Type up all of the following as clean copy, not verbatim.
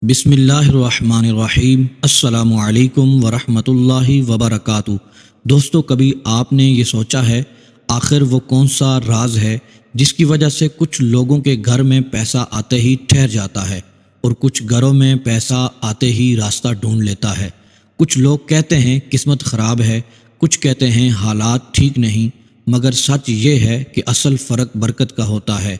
بسم اللہ الرحمن الرحیم۔ السلام علیکم ورحمۃ اللہ وبرکاتہ۔ دوستو، کبھی آپ نے یہ سوچا ہے آخر وہ کون سا راز ہے جس کی وجہ سے کچھ لوگوں کے گھر میں پیسہ آتے ہی ٹھہر جاتا ہے اور کچھ گھروں میں پیسہ آتے ہی راستہ ڈھونڈ لیتا ہے؟ کچھ لوگ کہتے ہیں قسمت خراب ہے، کچھ کہتے ہیں حالات ٹھیک نہیں، مگر سچ یہ ہے کہ اصل فرق برکت کا ہوتا ہے،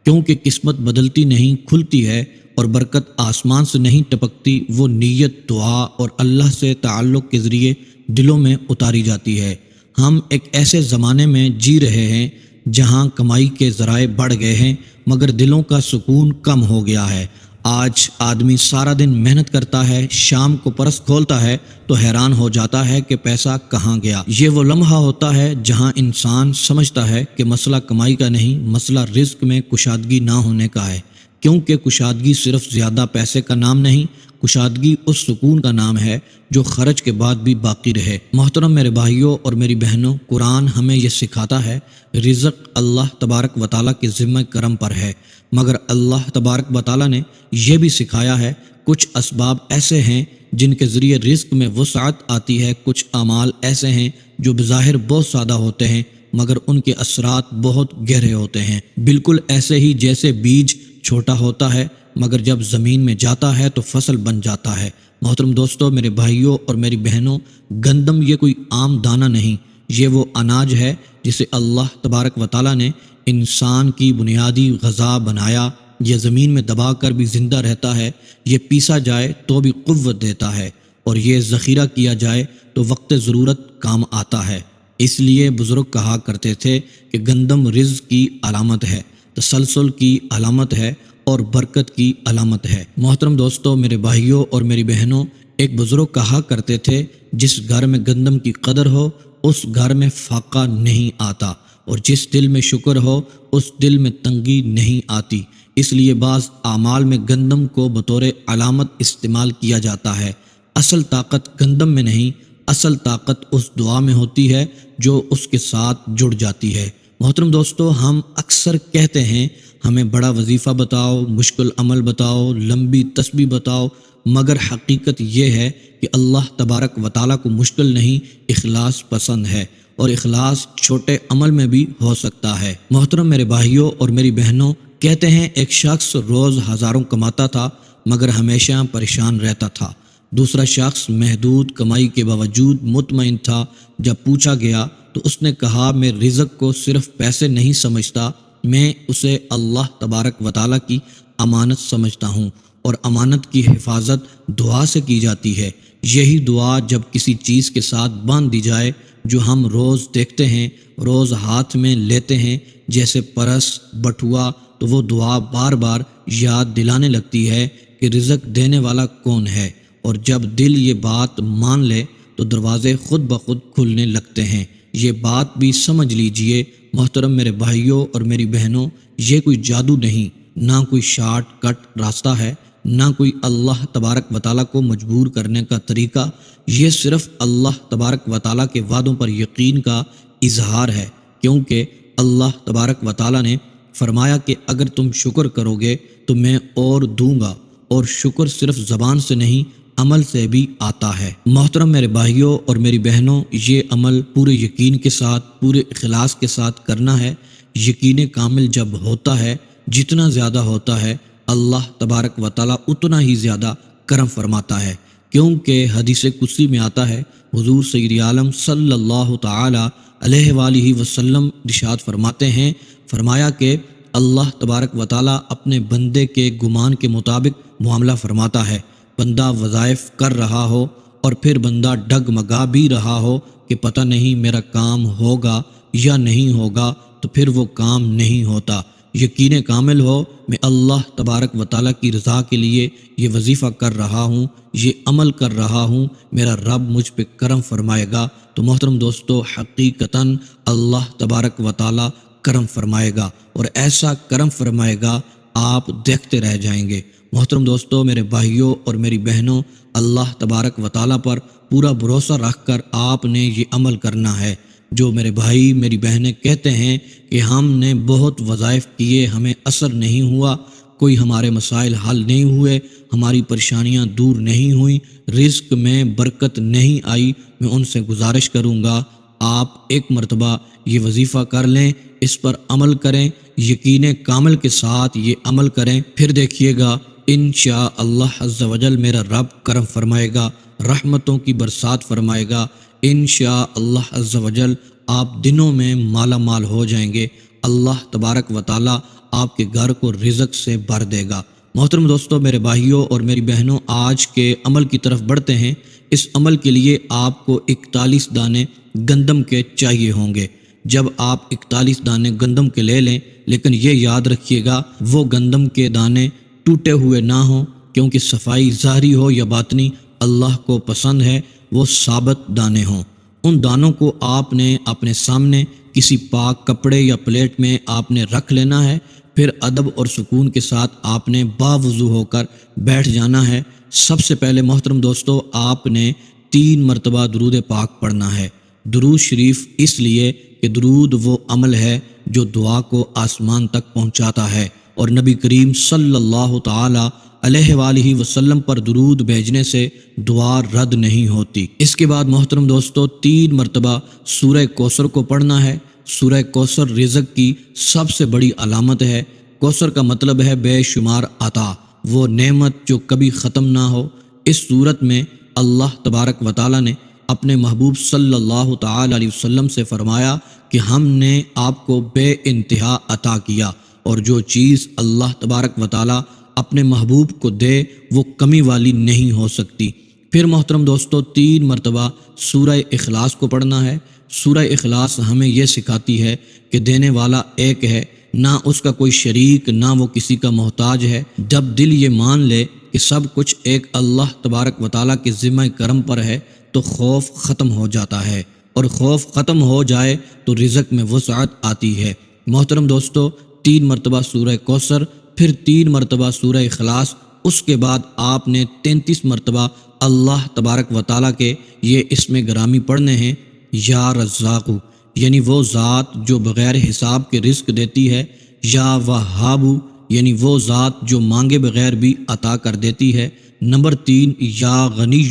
کیونکہ قسمت بدلتی نہیں کھلتی ہے، اور برکت آسمان سے نہیں ٹپکتی، وہ نیت، دعا اور اللہ سے تعلق کے ذریعے دلوں میں اتاری جاتی ہے۔ ہم ایک ایسے زمانے میں جی رہے ہیں جہاں کمائی کے ذرائع بڑھ گئے ہیں مگر دلوں کا سکون کم ہو گیا ہے۔ آج آدمی سارا دن محنت کرتا ہے، شام کو پرس کھولتا ہے تو حیران ہو جاتا ہے کہ پیسہ کہاں گیا۔ یہ وہ لمحہ ہوتا ہے جہاں انسان سمجھتا ہے کہ مسئلہ کمائی کا نہیں، مسئلہ رزق میں کشادگی نہ ہونے کا ہے، کیونکہ کشادگی صرف زیادہ پیسے کا نام نہیں، کشادگی اس سکون کا نام ہے جو خرچ کے بعد بھی باقی رہے۔ محترم میرے بھائیوں اور میری بہنوں، قرآن ہمیں یہ سکھاتا ہے رزق اللہ تبارک و تعالیٰ کے ذمہ کرم پر ہے، مگر اللہ تبارک و تعالیٰ نے یہ بھی سکھایا ہے کچھ اسباب ایسے ہیں جن کے ذریعے رزق میں وسعت آتی ہے، کچھ اعمال ایسے ہیں جو بظاہر بہت سادہ ہوتے ہیں مگر ان کے اثرات بہت گہرے ہوتے ہیں، بالکل ایسے ہی جیسے بیج چھوٹا ہوتا ہے مگر جب زمین میں جاتا ہے تو فصل بن جاتا ہے۔ محترم دوستو، میرے بھائیوں اور میری بہنوں، گندم یہ کوئی عام دانہ نہیں، یہ وہ اناج ہے جسے اللہ تبارک و تعالیٰ نے انسان کی بنیادی غذا بنایا۔ یہ زمین میں دبا کر بھی زندہ رہتا ہے، یہ پیسا جائے تو بھی قوت دیتا ہے، اور یہ ذخیرہ کیا جائے تو وقت ضرورت کام آتا ہے۔ اس لیے بزرگ کہا کرتے تھے کہ گندم رزق کی علامت ہے، تسلسل کی علامت ہے اور برکت کی علامت ہے۔ محترم دوستو، میرے بھائیوں اور میری بہنوں، ایک بزرگ کہا کرتے تھے جس گھر میں گندم کی قدر ہو اس گھر میں فاقہ نہیں آتا، اور جس دل میں شکر ہو اس دل میں تنگی نہیں آتی۔ اس لیے بعض اعمال میں گندم کو بطور علامت استعمال کیا جاتا ہے۔ اصل طاقت گندم میں نہیں، اصل طاقت اس دعا میں ہوتی ہے جو اس کے ساتھ جڑ جاتی ہے۔ محترم دوستو، ہم اکثر کہتے ہیں ہمیں بڑا وظیفہ بتاؤ، مشکل عمل بتاؤ، لمبی تسبیح بتاؤ، مگر حقیقت یہ ہے کہ اللہ تبارک و تعالیٰ کو مشکل نہیں، اخلاص پسند ہے، اور اخلاص چھوٹے عمل میں بھی ہو سکتا ہے۔ محترم میرے بھائیوں اور میری بہنوں، کہتے ہیں ایک شخص روز ہزاروں کماتا تھا مگر ہمیشہ پریشان رہتا تھا۔ دوسرا شخص محدود کمائی کے باوجود مطمئن تھا۔ جب پوچھا گیا تو اس نے کہا میں رزق کو صرف پیسے نہیں سمجھتا، میں اسے اللہ تبارک و تعالیٰ کی امانت سمجھتا ہوں، اور امانت کی حفاظت دعا سے کی جاتی ہے۔ یہی دعا جب کسی چیز کے ساتھ باندھ دی جائے جو ہم روز دیکھتے ہیں، روز ہاتھ میں لیتے ہیں، جیسے پرس، بٹوا، تو وہ دعا بار بار یاد دلانے لگتی ہے کہ رزق دینے والا کون ہے، اور جب دل یہ بات مان لے تو دروازے خود بخود کھلنے لگتے ہیں۔ یہ بات بھی سمجھ لیجئے محترم میرے بھائیوں اور میری بہنوں، یہ کوئی جادو نہیں، نہ کوئی شارٹ کٹ راستہ ہے، نہ کوئی اللہ تبارک و تعالیٰ کو مجبور کرنے کا طریقہ، یہ صرف اللہ تبارک و تعالیٰ کے وعدوں پر یقین کا اظہار ہے، کیونکہ اللہ تبارک و تعالیٰ نے فرمایا کہ اگر تم شکر کرو گے تو میں اور دوں گا، اور شکر صرف زبان سے نہیں عمل سے بھی آتا ہے۔ محترم میرے بھائیوں اور میری بہنوں، یہ عمل پورے یقین کے ساتھ، پورے اخلاص کے ساتھ کرنا ہے۔ یقین کامل جب ہوتا ہے، جتنا زیادہ ہوتا ہے، اللہ تبارک و تعالیٰ اتنا ہی زیادہ کرم فرماتا ہے، کیونکہ حدیث قدسی میں آتا ہے، حضور سید عالم صلی اللہ تعالی علیہ وآلہ وسلم ارشاد فرماتے ہیں، فرمایا کہ اللہ تبارک و تعالیٰ اپنے بندے کے گمان کے مطابق معاملہ فرماتا ہے۔ بندہ وظائف کر رہا ہو اور پھر بندہ ڈگمگا بھی رہا ہو کہ پتہ نہیں میرا کام ہوگا یا نہیں ہوگا، تو پھر وہ کام نہیں ہوتا۔ یقین کامل ہو میں اللہ تبارک و تعالیٰ کی رضا کے لیے یہ وظیفہ کر رہا ہوں، یہ عمل کر رہا ہوں، میرا رب مجھ پہ کرم فرمائے گا، تو محترم دوستو حقیقتاً اللہ تبارک و تعالیٰ کرم فرمائے گا، اور ایسا کرم فرمائے گا آپ دیکھتے رہ جائیں گے۔ محترم دوستو، میرے بھائیوں اور میری بہنوں، اللہ تبارک و تعالیٰ پر پورا بھروسہ رکھ کر آپ نے یہ عمل کرنا ہے۔ جو میرے بھائی میری بہنیں کہتے ہیں کہ ہم نے بہت وظائف کیے، ہمیں اثر نہیں ہوا، کوئی ہمارے مسائل حل نہیں ہوئے، ہماری پریشانیاں دور نہیں ہوئیں، رزق میں برکت نہیں آئی، میں ان سے گزارش کروں گا آپ ایک مرتبہ یہ وظیفہ کر لیں، اس پر عمل کریں، یقین کامل کے ساتھ یہ عمل کریں، پھر دیکھیے گا انشاءاللہ عز و جل میرا رب کرم فرمائے گا، رحمتوں کی برسات فرمائے گا، انشاءاللہ عز و جل آپ دنوں میں مالا مال ہو جائیں گے، اللہ تبارک و تعالی آپ کے گھر کو رزق سے بھر دے گا۔ محترم دوستو، میرے بھائیوں اور میری بہنوں، آج کے عمل کی طرف بڑھتے ہیں۔ اس عمل کے لیے آپ کو 41 دانے گندم کے چاہیے ہوں گے۔ جب آپ 41 دانے گندم کے لے لیں، لیکن یہ یاد رکھیے گا وہ گندم کے دانے ٹوٹے ہوئے نہ ہوں، کیونکہ صفائی ظاہری ہو یا باطنی اللہ کو پسند ہے وہ ثابت دانے ہوں۔ ان دانوں کو آپ نے اپنے سامنے کسی پاک کپڑے یا پلیٹ میں آپ نے رکھ لینا ہے، پھر ادب اور سکون کے ساتھ آپ نے باوضو ہو کر بیٹھ جانا ہے۔ سب سے پہلے محترم دوستو، آپ نے 3 مرتبہ درود پاک پڑھنا ہے۔ درود شریف اس لیے کہ درود وہ عمل ہے جو دعا کو آسمان تک پہنچاتا ہے، اور نبی کریم صلی اللہ تعالی علیہ وآلہ وسلم پر درود بھیجنے سے دعا رد نہیں ہوتی۔ اس کے بعد محترم دوستو 3 مرتبہ سورہ کوثر کو پڑھنا ہے۔ سورہ کوثر رزق کی سب سے بڑی علامت ہے۔ کوثر کا مطلب ہے بے شمار عطا، وہ نعمت جو کبھی ختم نہ ہو۔ اس صورت میں اللہ تبارک و تعالی نے اپنے محبوب صلی اللہ تعالی علیہ وسلم سے فرمایا کہ ہم نے آپ کو بے انتہا عطا کیا، اور جو چیز اللہ تبارک و تعالی اپنے محبوب کو دے وہ کمی والی نہیں ہو سکتی۔ پھر محترم دوستو 3 مرتبہ سورہ اخلاص کو پڑھنا ہے۔ سورہ اخلاص ہمیں یہ سکھاتی ہے کہ دینے والا ایک ہے، نہ اس کا کوئی شریک، نہ وہ کسی کا محتاج ہے۔ جب دل یہ مان لے کہ سب کچھ ایک اللہ تبارک و تعالیٰ کے ذمہ کرم پر ہے تو خوف ختم ہو جاتا ہے، اور خوف ختم ہو جائے تو رزق میں وسعت آتی ہے۔ محترم دوستو 3 مرتبہ سورہ کوثر، پھر 3 مرتبہ سورہ اخلاص، اس کے بعد آپ نے 33 مرتبہ اللہ تبارک و تعالیٰ کے یہ اسم گرامی پڑھنے ہیں، یا رزاق، یعنی وہ ذات جو بغیر حساب کے رزق دیتی ہے، یا وہاب، یعنی وہ ذات جو مانگے بغیر بھی عطا کر دیتی ہے۔ نمبر 3 یا غنی،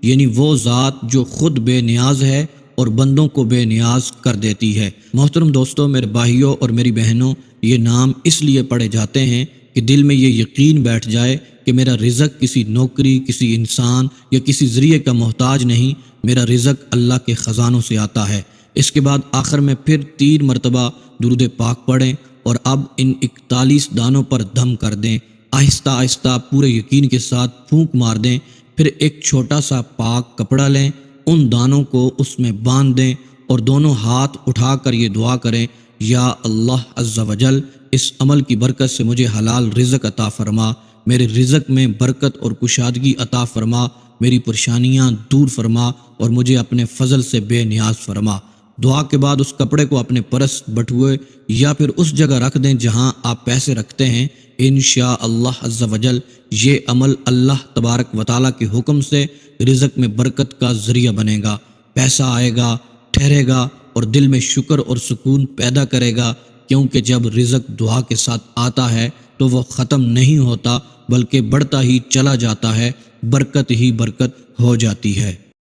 یعنی وہ ذات جو خود بے نیاز ہے اور بندوں کو بے نیاز کر دیتی ہے۔ محترم دوستو، میرے بھائیوں اور میری بہنوں، یہ نام اس لیے پڑھے جاتے ہیں کہ دل میں یہ یقین بیٹھ جائے کہ میرا رزق کسی نوکری، کسی انسان یا کسی ذریعے کا محتاج نہیں، میرا رزق اللہ کے خزانوں سے آتا ہے۔ اس کے بعد آخر میں پھر 3 مرتبہ درود پاک پڑھیں، اور اب ان 41 دانوں پر دم کر دیں، آہستہ آہستہ پورے یقین کے ساتھ پھونک مار دیں، پھر ایک چھوٹا سا پاک کپڑا لیں، ان دانوں کو اس میں باندھ دیں، اور دونوں ہاتھ اٹھا کر یہ دعا کریں، یا اللہ عز و جل اس عمل کی برکت سے مجھے حلال رزق عطا فرما، میرے رزق میں برکت اور کشادگی عطا فرما، میری پریشانیاں دور فرما، اور مجھے اپنے فضل سے بے نیاز فرما۔ دعا کے بعد اس کپڑے کو اپنے پرس، بٹوے یا پھر اس جگہ رکھ دیں جہاں آپ پیسے رکھتے ہیں۔ انشاءاللہ عز و جل یہ عمل اللہ تبارک و تعالیٰ کے حکم سے رزق میں برکت کا ذریعہ بنے گا، پیسہ آئے گا، ٹھہرے گا، اور دل میں شکر اور سکون پیدا کرے گا، کیونکہ جب رزق دعا کے ساتھ آتا ہے تو وہ ختم نہیں ہوتا بلکہ بڑھتا ہی چلا جاتا ہے، برکت ہی برکت ہو جاتی ہے۔